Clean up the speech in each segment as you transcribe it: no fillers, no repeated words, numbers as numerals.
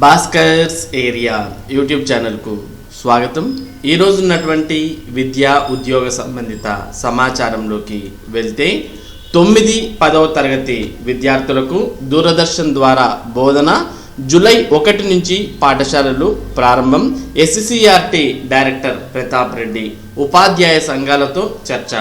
Bhaskar's area YouTube ఛానల్కు స్వాగతం. ఈరోజు ఉన్నటువంటి విద్యా ఉద్యోగ సంబంధిత సమాచారంలోకి వెళ్తే 9, 10వ తరగతి విద్యార్థులకు దూరదర్శన్ ద్వారా బోధన జూలై 1 నుంచి పాఠశాలలు ప్రారంభం. ఎస్సీఆర్టీ డైరెక్టర్ ప్రతాప్ రెడ్డి ఉపాధ్యాయ సంఘాలతో చర్చ.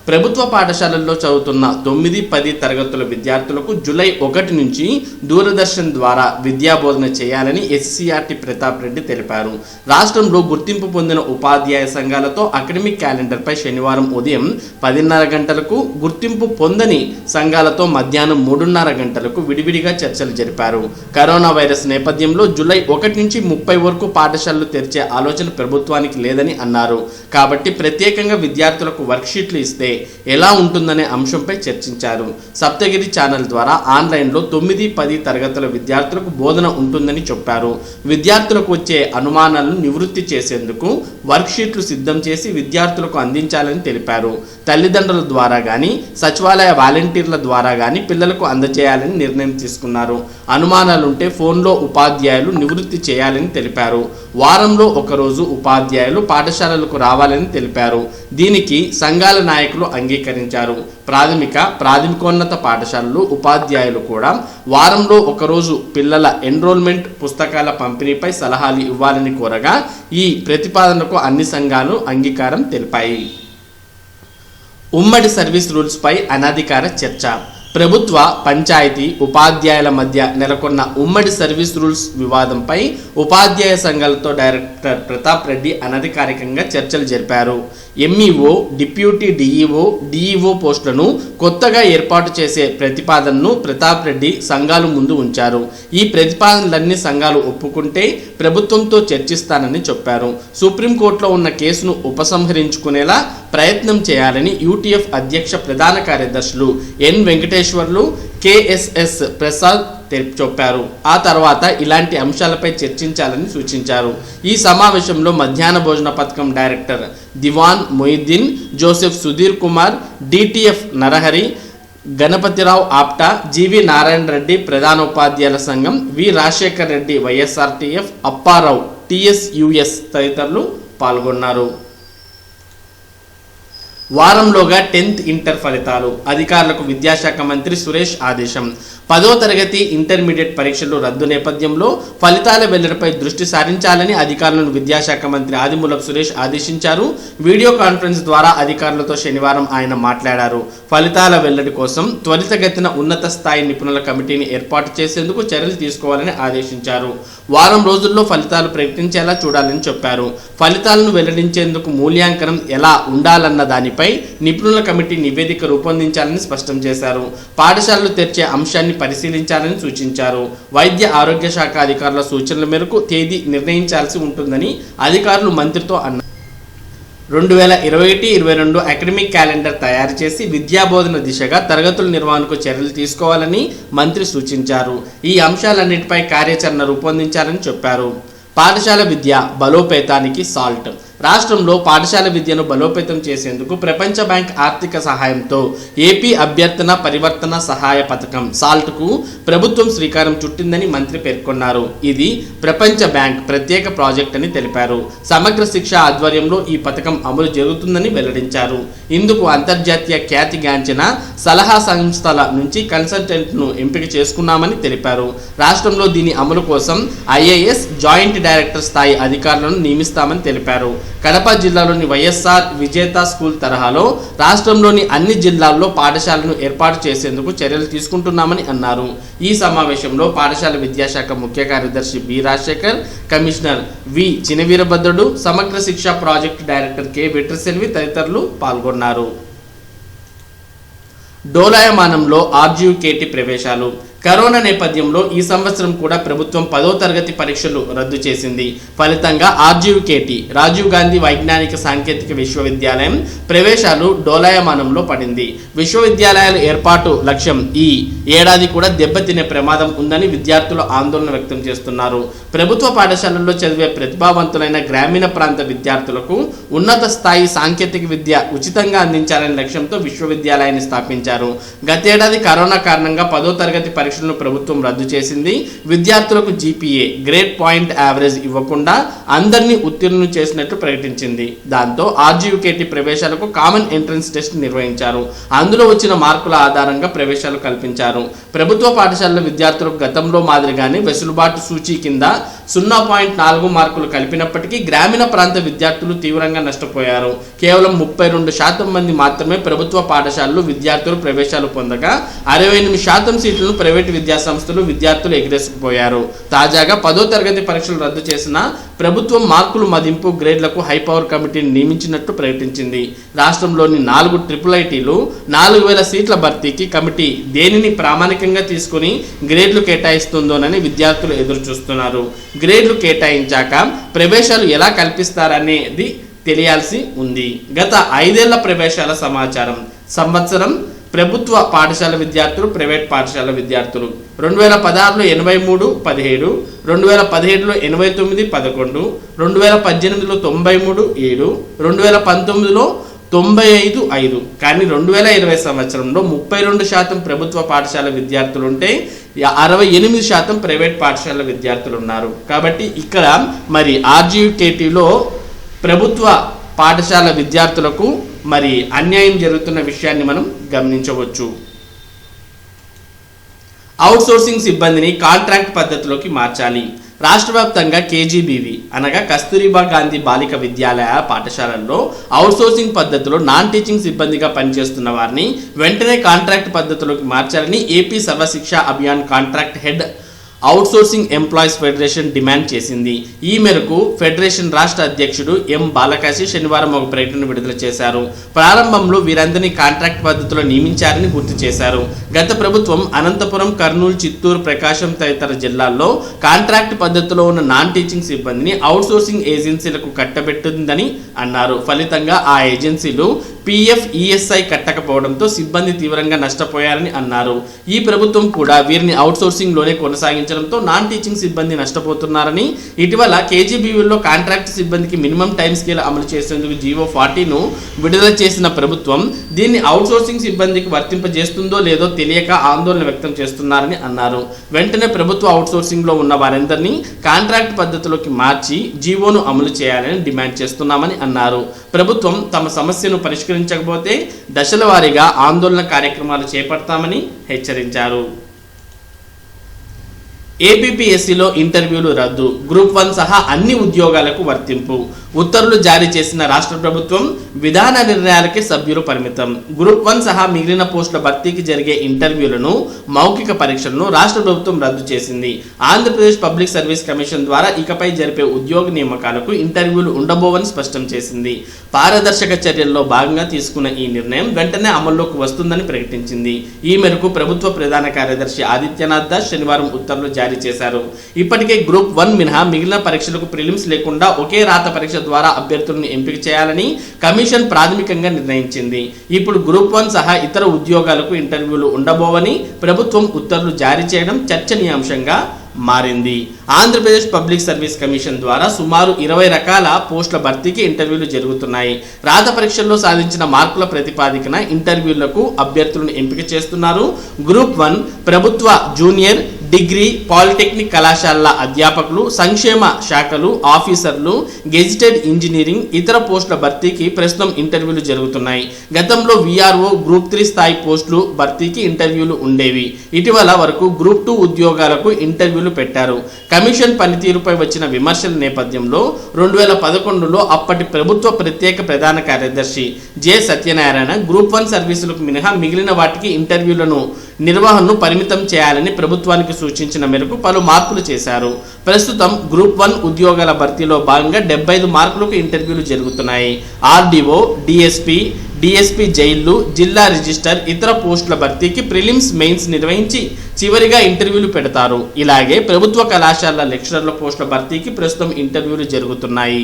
ప్రభుత్వ పాఠశాలల్లో చదువుతున్న 9, 10 తరగతుల విద్యార్థులకు జూలై 1 నుంచి దూరదర్శన్ ద్వారా విద్యాబోధన చేయాలని ఎస్సీఆర్టీ ప్రతాప్ రెడ్డి తెలిపారు. రాష్ట్రంలో గుర్తింపు పొందిన ఉపాధ్యాయ సంఘాలతో అకాడమిక్ క్యాలెండర్పై శనివారం ఉదయం 10:30 గంటలకు, గుర్తింపు పొందని సంఘాలతో మధ్యాహ్నం 3:30 గంటలకు విడివిడిగా చర్చలు జరిపారు. కరోనా వైరస్ నేపథ్యంలో జూలై 1 నుంచి 30 వరకు పాఠశాలలు తెరిచే ఆలోచన ప్రభుత్వానికి లేదని అన్నారు. కాబట్టి ప్రత్యేకంగా విద్యార్థులకు వర్క్షీట్లు ఇస్తే ఎలా ఉంటుందనే అంశంపై చర్చించారు. సప్తగిరి ఛానల్ ద్వారా ఆన్లైన్లో 9, 10 తరగతుల విద్యార్థులకు బోధన ఉంటుందని చెప్పారు. విద్యార్థులకు వచ్చే అనుమానాలను నివృత్తి చేసేందుకు వర్క్షీట్లు సిద్ధం చేసి విద్యార్థులకు అందించాలని తెలిపారు. తల్లిదండ్రుల ద్వారా కానీ, సచివాలయ వాలంటీర్ల ద్వారా కానీ పిల్లలకు అందజేయాలని నిర్ణయం తీసుకున్నారు. అనుమానాలుంటే ఫోన్లో ఉపాధ్యాయులు నివృత్తి చేయాలని తెలిపారు. వారంలో ఒకరోజు ఉపాధ్యాయులు పాఠశాలలకు రావాలని తెలిపారు. దీనికి సంఘాల నాయకులు అంగీకరించారు. ప్రాథమికోన్నత పాఠశాలలు ఉపాధ్యాయులు కూడా వారంలో ఒకరోజు పిల్లల ఎన్రోల్మెంట్ పుస్తకాల పంపిణీపై సలహాలు ఇవ్వాలని కోరగా ఈ ప్రతిపాదనకు అన్ని సంఘాలు అంగీకారం తెలిపాయి. ఉమ్మడి సర్వీస్ రూల్స్పై అనధికార చర్చ. ప్రభుత్వ, పంచాయతీ, ఉపాధ్యాయుల మధ్య నెలకొన్న ఉమ్మడి సర్వీస్ రూల్స్ వివాదంపై ఉపాధ్యాయ సంఘాలతో డైరెక్టర్ ప్రతాప్ రెడ్డి అనధికారికంగా చర్చలు జరిపారు. ఎంఈఓ, డిప్యూటీ డిఈఓ పోస్టులను కొత్తగా ఏర్పాటు చేసే ప్రతిపాదనను ప్రతాప్ రెడ్డి సంఘాలు ముందు ఉంచారు. ఈ ప్రతిపాదనలన్నీ సంఘాలు ఒప్పుకుంటే ప్రభుత్వంతో చర్చిస్తానని చెప్పారు. సుప్రీంకోర్టులో ఉన్న కేసును ఉపసంహరించుకునేలా ప్రయత్నం చేయాలని యూటీఎఫ్ అధ్యక్ష ప్రధాన కార్యదర్శులు ఎన్ వెంకటేశ్వర్లు, కేఎస్ఎస్ ప్రసాద్ చెప్పారు. ఆ తర్వాత ఇలాంటి అంశాలపై చర్చించాలని సూచించారు. ఈ సమావేశంలో మధ్యాహ్న భోజన పథకం డైరెక్టర్ దివాన్ మొయిద్దీన్, జోసెఫ్ సుధీర్ కుమార్, డిటిఎఫ్ నరహరి, గణపతిరావు ఆప్టా, జీవి నారాయణ రెడ్డి ప్రధానోపాధ్యాయుల సంఘం, వి రాజశేఖర్ రెడ్డి వైఎస్ఆర్టీఎఫ్, అప్పారావు టిఎస్యుఎస్ తదితరులు పాల్గొన్నారు. వారంలోగా 10th ఇంటర్ ఫలితాలు. అధికారులకు విద్యాశాఖ మంత్రి సురేష్ ఆదేశం. 10వ తరగతి ఇంటర్మీడియట్ పరీక్షలు రద్దు నేపథ్యంలో ఫలితాల వెల్లడిపై దృష్టి సారించాలని అధికారులను విద్యాశాఖ మంత్రి ఆదిమూలపు సురేష్ ఆదేశించారు. వీడియో కాన్ఫరెన్స్ ద్వారా అధికారులతో శనివారం ఆయన మాట్లాడారు. ఫలితాల వెల్లడి కోసం త్వరితగతిన ఉన్నత స్థాయి నిపుణుల కమిటీని ఏర్పాటు చేసేందుకు చర్యలు తీసుకోవాలని ఆదేశించారు. వారం రోజుల్లో ఫలితాలు ప్రకటించేలా చూడాలని చెప్పారు. ఫలితాలను వెల్లడించేందుకు మూల్యాంకనం ఎలా ఉండాలన్న దానిపై నిపుణుల కమిటీ నివేదిక రూపొందించాలని స్పష్టం చేశారు. పాఠశాలలు తెరిచే అంశాన్ని పరిశీలించాలని సూచించారు. వైద్య ఆరోగ్య శాఖ అధికారుల సూచనల మేరకు తేదీ నిర్ణయించాల్సి ఉంటుందని అధికారులు మంత్రితో అన్నారు. 2021-22 అకాడమిక్ క్యాలెండర్ తయారు చేసి విద్యాబోధన దిశగా తరగతుల నిర్వహణకు చర్యలు తీసుకోవాలని మంత్రి సూచించారు. ఈ అంశాలన్నిటిపై కార్యాచరణ రూపొందించాలని చెప్పారు. పాఠశాల విద్య బలోపేతానికి సాల్ట్. రాష్ట్రంలో పాఠశాల విద్యను బలోపేతం చేసేందుకు ప్రపంచ బ్యాంక్ ఆర్థిక సహాయంతో ఏపీ అభ్యర్థన పరివర్తన సహాయ పథకం సాల్ట్కు ప్రభుత్వం శ్రీకారం చుట్టిందని మంత్రి పేర్కొన్నారు. ఇది ప్రపంచ బ్యాంక్ ప్రత్యేక ప్రాజెక్ట్ అని తెలిపారు. సమగ్ర శిక్ష ఆధ్వర్యంలో ఈ పథకం అమలు జరుగుతుందని వెల్లడించారు. ఇందుకు అంతర్జాతీయ ఖ్యాతిగాంచిన సలహా సంస్థల నుంచి కన్సల్టెంట్ను ఎంపిక చేసుకున్నామని తెలిపారు. రాష్ట్రంలో దీని అమలు కోసం ఐఏఎస్ జాయింట్ డైరెక్టర్ స్థాయి అధికారులను నియమిస్తామని తెలిపారు. కడప జిల్లాలోని వైఎస్ఆర్ విజేత స్కూల్ తరహాలో రాష్ట్రంలోని అన్ని జిల్లాల్లో పాఠశాలను ఏర్పాటు చేసేందుకు చర్యలు తీసుకుంటున్నామని అన్నారు. ఈ సమావేశంలో పాఠశాల విద్యాశాఖ ముఖ్య కార్యదర్శి B Rajasekhar, commissioner V Chinaveerabhadrudu, Samagra Shiksha project director K Vetriselvi తదితరులు పాల్గొన్నారు. డోలాయమానంలో RGUKT ప్రవేశాలు. కరోనా నేపథ్యంలో ఈ సంవత్సరం కూడా ప్రభుత్వం 10వ తరగతి పరీక్షలు రద్దు చేసింది. ఫలితంగా RGUKT రాజీవ్ గాంధీ వైజ్ఞానిక సాంకేతిక విశ్వవిద్యాలయం ప్రవేశాలు డోలాయమానంలో పడింది. విశ్వవిద్యాలయాల ఏర్పాటు లక్ష్యం ఈ ఏడాది కూడా దెబ్బతినే ప్రమాదం ఉందని విద్యార్థులు ఆందోళన వ్యక్తం చేస్తున్నారు. ప్రభుత్వ పాఠశాలల్లో చదివే ప్రతిభావంతులైన గ్రామీణ ప్రాంత విద్యార్థులకు ఉన్నత స్థాయి సాంకేతిక విద్య ఉచితంగా అందించాలనే లక్ష్యంతో విశ్వవిద్యాలయాన్ని స్థాపించారు. గతేడాది కరోనా కారణంగా 10వ తరగతి పరీక్షలను ప్రభుత్వం రద్దు చేసింది. విద్యార్థులకు జీపీఏ గ్రేడ్ పాయింట్ యావరేజ్ ఇవ్వకుండా అందరినీ ఉత్తీర్ణులు చేసినట్టు ప్రకటించింది. దాంతో RGUKT ప్రవేశాలకు కామన్ ఎంట్రన్స్ టెస్ట్ నిర్వహించారు. అందులో వచ్చిన మార్కుల ఆధారంగా ప్రవేశాలు కల్పించారు. ప్రభుత్వ పాఠశాలల విద్యార్థులకు గతంలో మాదిరిగానే వెసులుబాటు సూచీ కింద 0.4 మార్కులు కలిపినప్పటికీ గ్రామీణ ప్రాంత విద్యార్థులు తీవ్రంగా నష్టపోయారు. కేవలం 32% మంది మాత్రమే ప్రభుత్వ పాఠశాలలు విద్యార్థులు ప్రవేశాలు పొందగా 68% సీట్లను ప్రైవేటు విద్యాసంస్థలు విద్యార్థులు ఎగిరేసుకుపోయారు. తాజాగా 10వ తరగతి పరీక్షలు రద్దు చేసిన ప్రభుత్వం మార్కులు మదింపు గ్రేడ్లకు హైపవర్ కమిటీని నియమించినట్టు ప్రకటించింది. రాష్ట్రంలోని 4 IIITలు 4000 సీట్ల భర్తీకి కమిటీ దేనిని ప్రామాణికంగా తీసుకుని గ్రేడ్లు కేటాయిస్తుందోనని విద్యార్థులు ఎదురు చూస్తున్నారు. గ్రేడ్లు కేటాయించాక ప్రవేశాలు ఎలా కల్పిస్తారనేది తెలియాల్సి ఉంది. గత 5 ఏళ్ల ప్రవేశాల సమాచారం. సంవత్సరం ప్రభుత్వ పాఠశాల విద్యార్థులు, ప్రైవేట్ పాఠశాల విద్యార్థులు 2016లో 83, 17, 2017లో 89, 11, 2018లో 93, 7, 2019లో 95, 5. కానీ 2020 సంవత్సరంలో 32% ప్రభుత్వ పాఠశాల విద్యార్థులు ఉంటే 68% ప్రైవేట్ పాఠశాల విద్యార్థులు ఉన్నారు. కాబట్టి ఇక్కడ మరి RGUKTలో ప్రభుత్వ పాఠశాల విద్యార్థులకు మరి అన్యాయం జరుగుతున్న విషయాన్ని మనం గమనించవచ్చు. అవుట్సోర్సింగ్ సిబ్బందిని కాంట్రాక్ట్ పద్ధతిలోకి మార్చాలి. రాష్ట్ర వ్యాప్తంగా KGBV అనగా కస్తూరిబా గాంధీ బాలిక విద్యాలయ పాఠశాలల్లో అవుట్సోర్సింగ్ పద్ధతిలో నాన్ టీచింగ్ సిబ్బందిగా పనిచేస్తున్న వారిని వెంటనే కాంట్రాక్ట్ పద్ధతిలోకి మార్చాలని AP Sarva Shiksha Abhiyan contract head outsourcing employees federation demand చేసింది. ఈ మేరకు ఫెడరేషన్ రాష్ట్ర అధ్యక్షుడు M. బాలకాశి శనివారం ఒక ప్రకటన విడుదల చేశారు. ప్రారంభంలో వీరందరినీ కాంట్రాక్ట్ పద్ధతిలో నియమించారని గుర్తు చేశారు. గత ప్రభుత్వం అనంతపురం, కర్నూలు, చిత్తూరు, ప్రకాశం తదితర జిల్లాల్లో కాంట్రాక్ట్ పద్ధతిలో ఉన్న నాన్ టీచింగ్ సిబ్బందిని అవుట్సోర్సింగ్ ఏజెన్సీలకు కట్టబెట్టిందని అన్నారు. ఫలితంగా ఆ ఏజెన్సీలు PF, ESI కట్టకపోవడంతో సిబ్బంది తీవ్రంగా నష్టపోయారని అన్నారు. ఈ ప్రభుత్వం కూడా వీరిని అవుట్సోర్సింగ్లోనే కొనసాగించడంతో నాన్ టీచింగ్ సిబ్బంది నష్టపోతున్నారని, ఇటీవల KGBVలో కాంట్రాక్ట్ సిబ్బందికి మినిమం టైం స్కేల్ అమలు చేసేందుకు జీవో 40ను విడుదల చేసిన ప్రభుత్వం దీన్ని అవుట్సోర్సింగ్ సిబ్బందికి వర్తింపజేస్తుందో లేదో తెలియక ఆందోళన వ్యక్తం చేస్తున్నారని అన్నారు. వెంటనే ప్రభుత్వ అవుట్సోర్సింగ్లో ఉన్న వారందరినీ కాంట్రాక్ట్ పద్ధతిలోకి మార్చి జీవోను అమలు చేయాలని డిమాండ్ చేస్తున్నామని అన్నారు. ప్రభుత్వం తమ సమస్యను పరిష్కరించకపోతే దశల వారీగా ఆందోళన కార్యక్రమాలు చేపడతామని హెచ్చరించారు. APPSCలో ఇంటర్వ్యూలు రద్దు, గ్రూప్ 1 సహా అన్ని ఉద్యోగాలకు వర్తింపు. ఉత్తర్వులు జారీ చేసిన రాష్ట్ర ప్రభుత్వం విధాన నిర్ణయాలకే సభ్యులు పరిమితం. గ్రూప్ 1 సహా మిగిలిన పోస్టుల భర్తీకి జరిగే ఇంటర్వ్యూలను, మౌఖిక పరీక్షలను రాష్ట్ర ప్రభుత్వం రద్దు చేసింది. ఆంధ్రప్రదేశ్ పబ్లిక్ సర్వీస్ కమిషన్ ద్వారా ఇకపై జరిపే ఉద్యోగ నియామకాలకు ఇంటర్వ్యూలు ఉండబోవని స్పష్టం చేసింది. పారదర్శక చర్యల్లో భాగంగా తీసుకున్న ఈ నిర్ణయం వెంటనే అమల్లోకి వస్తుందని ప్రకటించింది. ఈ మేరకు ప్రభుత్వ ప్రధాన కార్యదర్శి ఆదిత్యనాథ్ దాస్ శనివారం ఉత్తర్వులు జారీ చేశారు. ఇప్పటికే గ్రూప్ 1 మినహా మిగిలిన పరీక్షలకు ప్రిలిమ్స్ లేకుండా ఒకే రాత పరీక్ష ద్వారా అభ్యర్థులను ఎంపిక చేయాలని కమిషన్ ప్రాథమికంగా నిర్ణయించింది. ఇప్పుడు గ్రూప్ 1 సహా ఇతర ఉద్యోగాలకు ఇంటర్వ్యూలు ఉండబోవని ప్రభుత్వం ఉత్తర్వులు జారీ చేయడం చర్చనీయాంశంగా మారింది. ఆంధ్రప్రదేశ్ పబ్లిక్ సర్వీస్ కమిషన్ ద్వారా సుమారు 20 రకాల పోస్టుల భర్తీకి ఇంటర్వ్యూలు జరుగుతున్నాయి. రాత పరీక్షల్లో సాధించిన మార్కుల ప్రతిపాదికన ఇంటర్వ్యూలకు అభ్యర్థులను ఎంపిక చేస్తున్నారు. గ్రూప్ 1 ప్రభుత్వ జూనియర్, డిగ్రీ, పాలిటెక్నిక్ కళాశాలల అధ్యాపకులు, సంక్షేమ శాఖలు, ఆఫీసర్లు, గెజిటెడ్ ఇంజనీరింగ్, ఇతర పోస్టుల భర్తీకి ప్రస్తుతం ఇంటర్వ్యూలు జరుగుతున్నాయి. గతంలో VRO, గ్రూప్ 3 స్థాయి పోస్టులు భర్తీకి ఇంటర్వ్యూలు ఉండేవి. ఇటీవల వరకు గ్రూప్ 2 ఉద్యోగాలకు ఇంటర్వ్యూలు పెట్టారు. కమిషన్ పనితీరుపై వచ్చిన విమర్శల నేపథ్యంలో 2011లో అప్పటి ప్రభుత్వ ప్రత్యేక ప్రధాన కార్యదర్శి J. సత్యనారాయణ గ్రూప్ 1 సర్వీసులకు మినహా మిగిలిన వాటికి ఇంటర్వ్యూలను నిర్వహణను పరిమితం చేయాలని ప్రభుత్వానికి సూచించిన మేరకు పలు మార్పులు చేశారు. ప్రస్తుతం గ్రూప్ 1 ఉద్యోగాల భర్తీలో భాగంగా 75 మార్కులకు ఇంటర్వ్యూలు జరుగుతున్నాయి. RDO, DSP జైళ్లు, జిల్లా రిజిస్టర్, ఇతర పోస్టుల భర్తీకి ప్రిలిమ్స్, మెయిన్స్ నిర్వహించి చివరిగా ఇంటర్వ్యూలు పెడతారు. ఇలాగే ప్రభుత్వ కళాశాల లెక్చరర్ల పోస్టుల భర్తీకి ప్రస్తుతం ఇంటర్వ్యూలు జరుగుతున్నాయి.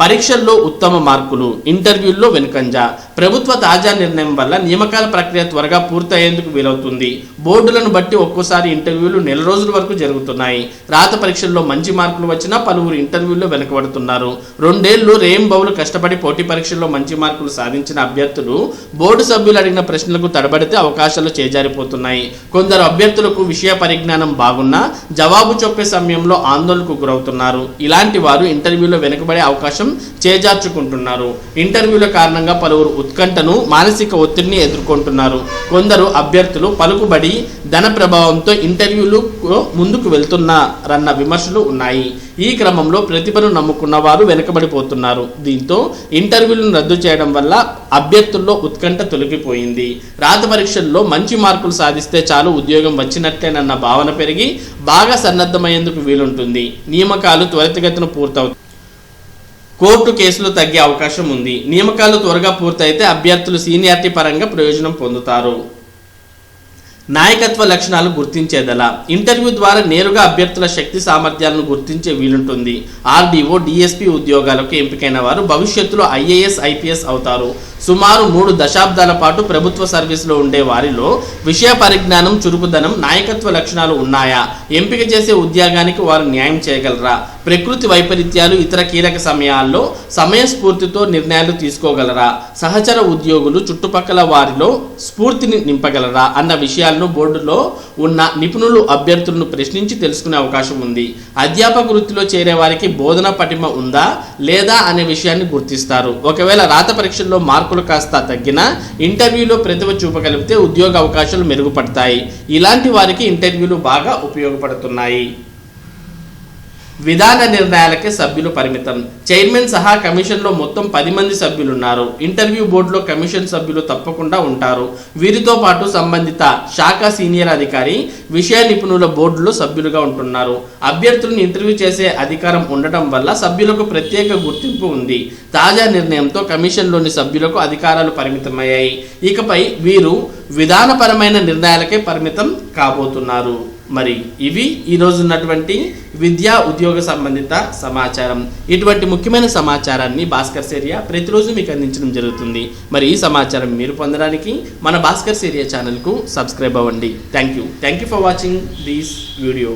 పరీక్షల్లో ఉత్తమ మార్కులు, ఇంటర్వ్యూల్లో వెనుకంజ. ప్రభుత్వ తాజా నిర్ణయం వల్ల నియామకాల ప్రక్రియ త్వరగా పూర్తయ్యేందుకు వీలవుతుంది. బోర్డులను బట్టి ఒక్కోసారి ఇంటర్వ్యూలు నెల రోజుల వరకు జరుగుతున్నాయి. రాత పరీక్షల్లో మంచి మార్కులు వచ్చినా పలువురు ఇంటర్వ్యూల్లో వెనుకబడుతున్నారు. 2 ఏళ్లు రేయింబవలు కష్టపడి పోటీ పరీక్షల్లో మంచి మార్కులు సాధించిన అభ్యర్థులు బోర్డు సభ్యులు అడిగిన ప్రశ్నలకు తడబడితే అవకాశాలు చేజారిపోతున్నాయి. కొందరు అభ్యర్థులకు విషయ పరిజ్ఞానం బాగున్నా జవాబు చెప్పే సమయంలో ఆందోళనకు గురవుతున్నారు. ఇలాంటి వారు ఇంటర్వ్యూలో వెనుకబడే అవకాశం చేజార్చుకుంటున్నారు. ఇంటర్వ్యూల కారణంగా పలువురు ఉత్కంఠను, మానసిక ఒత్తిడిని ఎదుర్కొంటున్నారు. కొందరు అభ్యర్థులు పలుకుబడి, ధన ప్రభావంతో ఇంటర్వ్యూలు ముందుకు వెళ్తున్నారన్న విమర్శలు ఉన్నాయి. ఈ క్రమంలో ప్రతిభను నమ్ముకున్న వారు వెనుకబడిపోతున్నారు. దీంతో ఇంటర్వ్యూలను రద్దు చేయడం వల్ల అభ్యర్థుల్లో ఉత్కంఠ తొలగిపోయింది. రాత పరీక్షల్లో మంచి మార్కులు సాధిస్తే చాలు ఉద్యోగం వచ్చినట్లేనన్న భావన పెరిగి బాగా సన్నద్ధమయ్యేందుకు వీలుంటుంది. నియామకాలు త్వరితగతిన పూర్తవుతాయి. కోర్టు కేసులు తగ్గే అవకాశం ఉంది. నియామకాలు త్వరగా పూర్తయితే అభ్యర్థులు సీనియారిటీ పరంగా ప్రయోజనం పొందుతారు. నాయకత్వ లక్షణాలు గుర్తించేదలా. ఇంటర్వ్యూ ద్వారా నేరుగా అభ్యర్థుల శక్తి సామర్థ్యాలను గుర్తించే వీలుంటుంది. ఆర్డీఓ, డిఎస్పీ ఉద్యోగాలకు ఎంపికైన వారు భవిష్యత్తులో ఐఏఎస్, ఐపీఎస్ అవుతారు. సుమారు 3 దశాబ్దాల పాటు ప్రభుత్వ సర్వీసులో ఉండే వారిలో విషయ పరిజ్ఞానం, చురుకుదనం, నాయకత్వ లక్షణాలు ఉన్నాయా? ఎంపిక చేసే ఉద్యోగానికి వారు న్యాయం చేయగలరా? ప్రకృతి వైపరీత్యాలు, ఇతర కీలక సమయాల్లో సమయస్ఫూర్తితో నిర్ణయాలు తీసుకోగలరా? సహచర ఉద్యోగులు, చుట్టుపక్కల వారిలో స్ఫూర్తిని నింపగలరా అన్న విషయాలను బోర్డులో ఉన్న నిపుణులు అభ్యర్థులను ప్రశ్నించి తెలుసుకునే అవకాశం ఉంది. అధ్యాపక వృత్తిలో చేరే వారికి బోధన పటిమ ఉందా లేదా అనే విషయాన్ని గుర్తిస్తారు. ఒకవేళ రాత పరీక్షల్లో మార్కులు కాస్త తగ్గినా ఇంటర్వ్యూలో ప్రతిభ చూపగలిగితే ఉద్యోగ అవకాశాలు మెరుగుపడతాయి. ఇలాంటి వారికి ఇంటర్వ్యూలు బాగా ఉపయోగపడుతున్నాయి. విధాన నిర్ణయాలకే సభ్యులు పరిమితం. చైర్మన్ సహా కమిషన్లో మొత్తం 10 మంది సభ్యులున్నారు. ఇంటర్వ్యూ బోర్డులో కమిషన్ సభ్యులు తప్పకుండా ఉంటారు. వీరితో పాటు సంబంధిత శాఖ సీనియర్ అధికారి, విషయ నిపుణుల బోర్డులో సభ్యులుగా ఉంటున్నారు. అభ్యర్థులను ఇంటర్వ్యూ చేసే అధికారం ఉండటం వల్ల సభ్యులకు ప్రత్యేక గుర్తింపు ఉంది. తాజా నిర్ణయంతో కమిషన్లోని సభ్యులకు అధికారాలు పరిమితమయ్యాయి. ఇకపై వీరు విధానపరమైన నిర్ణయాలకే పరిమితం కాబోతున్నారు. మరి ఇవి ఈరోజు ఉన్నటువంటి విద్యా ఉద్యోగ సంబంధిత సమాచారం. ఇటువంటి ముఖ్యమైన సమాచారాన్ని భాస్కర్స్ ఏరియా ప్రతిరోజు మీకు అందించడం జరుగుతుంది. మరి ఈ సమాచారం మీరు పొందడానికి మన భాస్కర్స్ ఏరియా ఛానల్కు సబ్స్క్రైబ్ అవ్వండి. Thank you for watching this video.